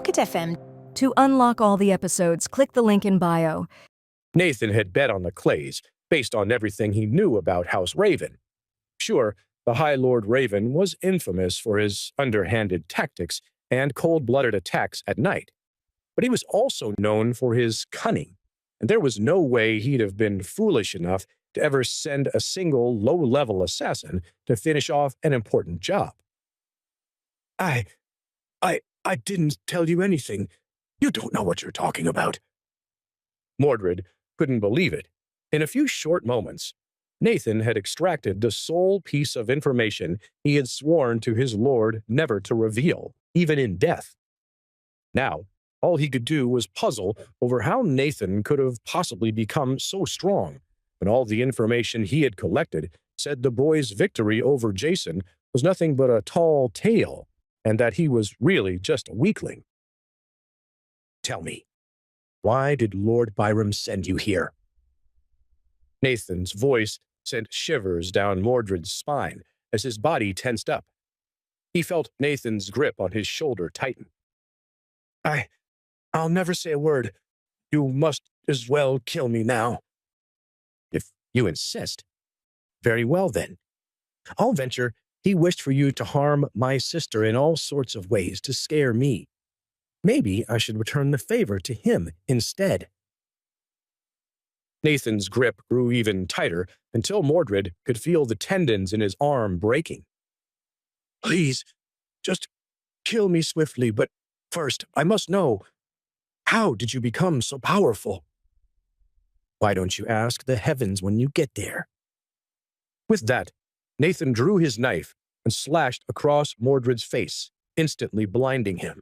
Pocket FM. To unlock all the episodes, click the link in bio. Nathan had bet on the Clays, based on everything he knew about House Raven. Sure, the High Lord Raven was infamous for his underhanded tactics and cold-blooded attacks at night, but he was also known for his cunning, and there was no way he'd have been foolish enough to ever send a single low-level assassin to finish off an important job. I didn't tell you anything. You don't know what you're talking about. Morrid couldn't believe it. In a few short moments, Nathan had extracted the sole piece of information he had sworn to his lord never to reveal, even in death. Now, all he could do was puzzle over how Nathan could have possibly become so strong, when all the information he had collected said the boy's victory over Jason was nothing but a tall tale, and that he was really just a weakling. Tell me, why did Lord Byram send you here? Nathan's voice sent shivers down Mordred's spine as his body tensed up. He felt Nathan's grip on his shoulder tighten. I'll never say a word. You must as well kill me now. If you insist. Very well, then. I'll venture he wished for you to harm my sister in all sorts of ways to scare me. Maybe I should return the favor to him instead. Nathan's grip grew even tighter until Morrid could feel the tendons in his arm breaking. Please, just kill me swiftly, but first I must know, how did you become so powerful? Why don't you ask the heavens when you get there? With that, Nathan drew his knife and slashed across Mordred's face, instantly blinding him.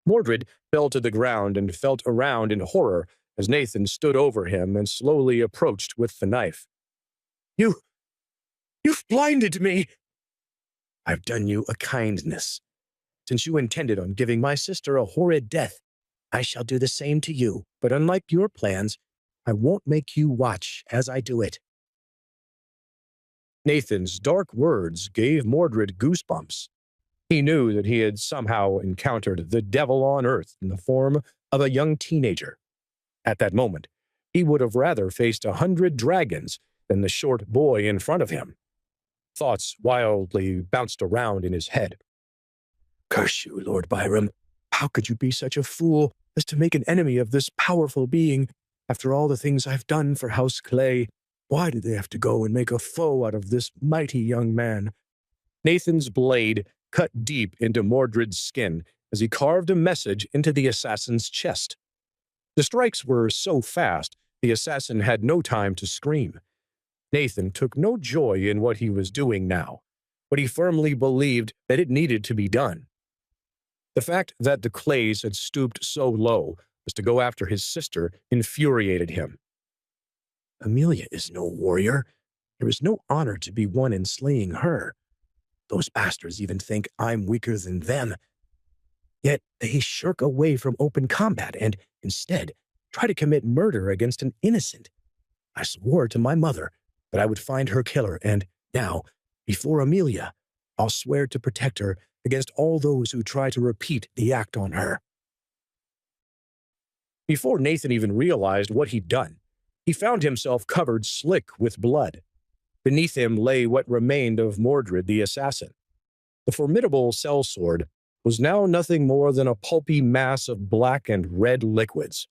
Morrid fell to the ground and felt around in horror as Nathan stood over him and slowly approached with the knife. You've blinded me! I've done you a kindness. Since you intended on giving my sister a horrid death, I shall do the same to you, but unlike your plans, I won't make you watch as I do it. Nathan's dark words gave Morrid goosebumps. He knew that he had somehow encountered the devil on earth in the form of a young teenager. At that moment, he would have rather faced 100 dragons than the short boy in front of him. Thoughts wildly bounced around in his head. Curse you, Lord Byram. How could you be such a fool as to make an enemy of this powerful being? After all the things I've done for House Clay, why did they have to go and make a foe out of this mighty young man? Nathan's blade cut deep into Mordred's skin as he carved a message into the assassin's chest. The strikes were so fast, the assassin had no time to scream. Nathan took no joy in what he was doing now, but he firmly believed that it needed to be done. The fact that the Clays had stooped so low as to go after his sister infuriated him. Amelia is no warrior. There is no honor to be won in slaying her. Those bastards even think I'm weaker than them. Yet they shirk away from open combat and, instead, try to commit murder against an innocent. I swore to my mother that I would find her killer, and now, before Amelia, I'll swear to protect her against all those who try to repeat the act on her. Before Nathan even realized what he'd done, he found himself covered slick with blood. Beneath him lay what remained of Morrid the assassin. The formidable sellsword was now nothing more than a pulpy mass of black and red liquids.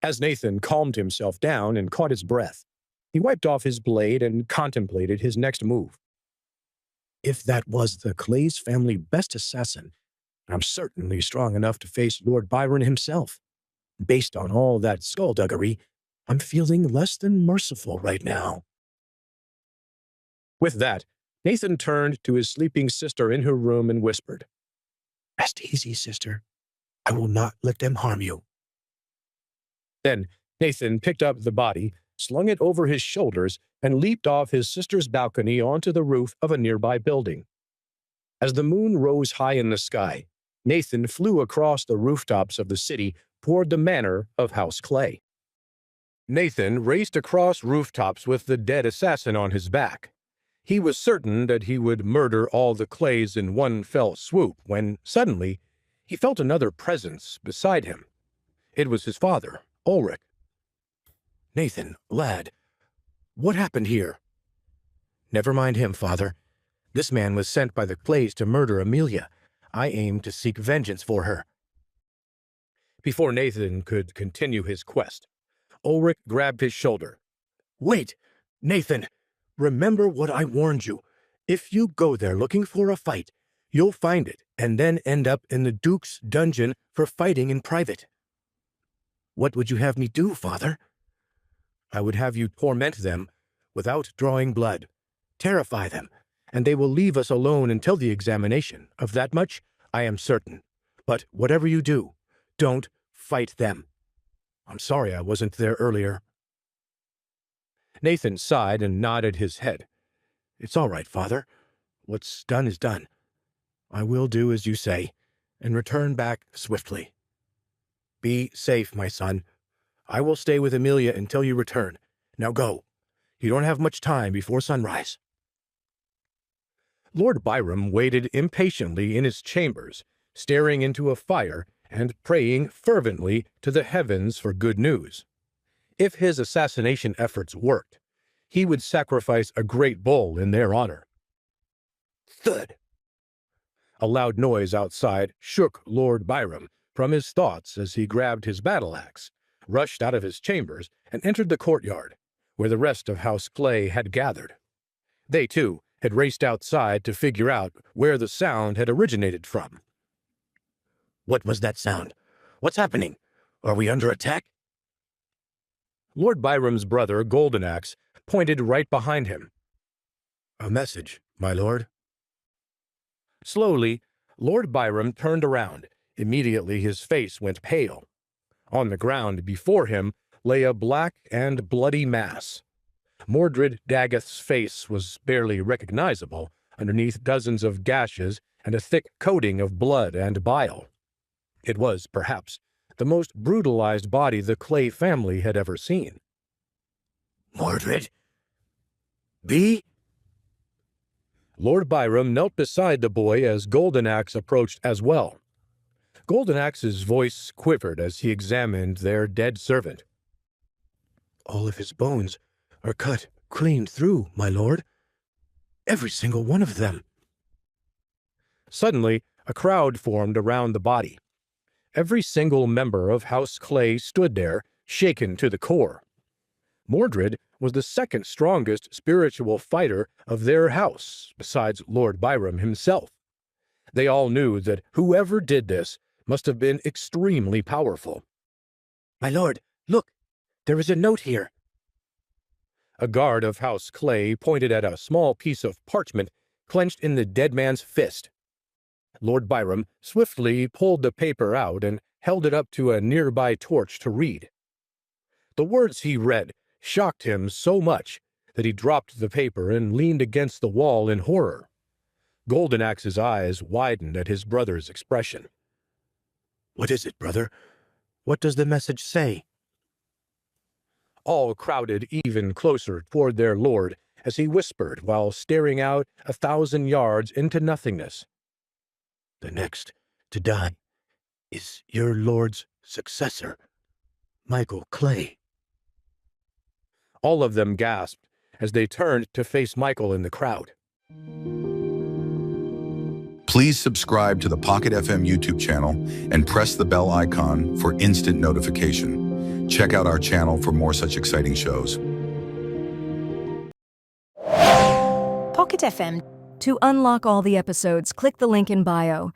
As Nathan calmed himself down and caught his breath, he wiped off his blade and contemplated his next move. If that was the Clays family best assassin, I'm certainly strong enough to face Lord Byron himself. Based on all that skullduggery, I'm feeling less than merciful right now. With that, Nathan turned to his sleeping sister in her room and whispered, Rest easy, sister. I will not let them harm you. Then Nathan picked up the body, slung it over his shoulders, and leaped off his sister's balcony onto the roof of a nearby building. As the moon rose high in the sky, Nathan flew across the rooftops of the city toward the manor of House Clay. Nathan raced across rooftops with the dead assassin on his back. He was certain that he would murder all the Clays in one fell swoop when, suddenly, He felt another presence beside him. It was his father, Ulrich. "Nathan, lad, what happened here?" "Never mind him, father. This man was sent by the Clays to murder Amelia. I aim to seek vengeance for her." Before Nathan could continue his quest, Ulrich grabbed his shoulder. "Wait, Nathan, remember what I warned you. If you go there looking for a fight, you'll find it and then end up in the Duke's dungeon for fighting in private." "What would you have me do, father?" "I would have you torment them without drawing blood. Terrify them, and they will leave us alone until the examination. Of that much I am certain. But whatever you do, don't fight them. I'm sorry I wasn't there earlier." Nathan sighed and nodded his head. "It's all right, father. What's done is done. I will do as you say, and return back swiftly. Be safe, my son. I will stay with Amelia until you return. Now go. You don't have much time before sunrise." Lord Byron waited impatiently in his chambers, staring into a fire and praying fervently to the heavens for good news. If his assassination efforts worked, he would sacrifice a great bull in their honor. Thud! A loud noise outside shook Lord Byron from his thoughts as he grabbed his battle-axe, rushed out of his chambers, and entered the courtyard, where the rest of House Clay had gathered. They, too, had raced outside to figure out where the sound had originated from. "What was that sound? What's happening? Are we under attack?" Lord Byram's brother, Goldenaxe, pointed right behind him. "A message, my lord." Slowly, Lord Byram turned around. Immediately his face went pale. On the ground before him lay a black and bloody mass. Morrid Daggeth's face was barely recognizable underneath dozens of gashes and a thick coating of blood and bile. It was, perhaps, the most brutalized body the Clay family had ever seen. "Morrid? B?" Lord Byram knelt beside the boy as Goldenaxe approached as well. Goldenaxe's voice quivered as he examined their dead servant. "All of his bones are cut clean through, my lord. Every single one of them." Suddenly, a crowd formed around the body. Every single member of House Clay stood there, shaken to the core. Morrid was the second strongest spiritual fighter of their house, besides Lord Byram himself. They all knew that whoever did this must have been extremely powerful. "My lord, look, there is a note here." A guard of House Clay pointed at a small piece of parchment clenched in the dead man's fist. Lord Byram swiftly pulled the paper out and held it up to a nearby torch to read. The words he read shocked him so much that he dropped the paper and leaned against the wall in horror. Goldenaxe's eyes widened at his brother's expression. "What is it, brother? What does the message say?" All crowded even closer toward their lord as he whispered while staring out 1,000 yards into nothingness. "The next to die is your lord's successor, Michael Clay." All of them gasped as they turned to face Michael in the crowd. Please subscribe to the Pocket FM YouTube channel and press the bell icon for instant notification. Check out our channel for more such exciting shows. Pocket FM. To unlock all the episodes, click the link in bio.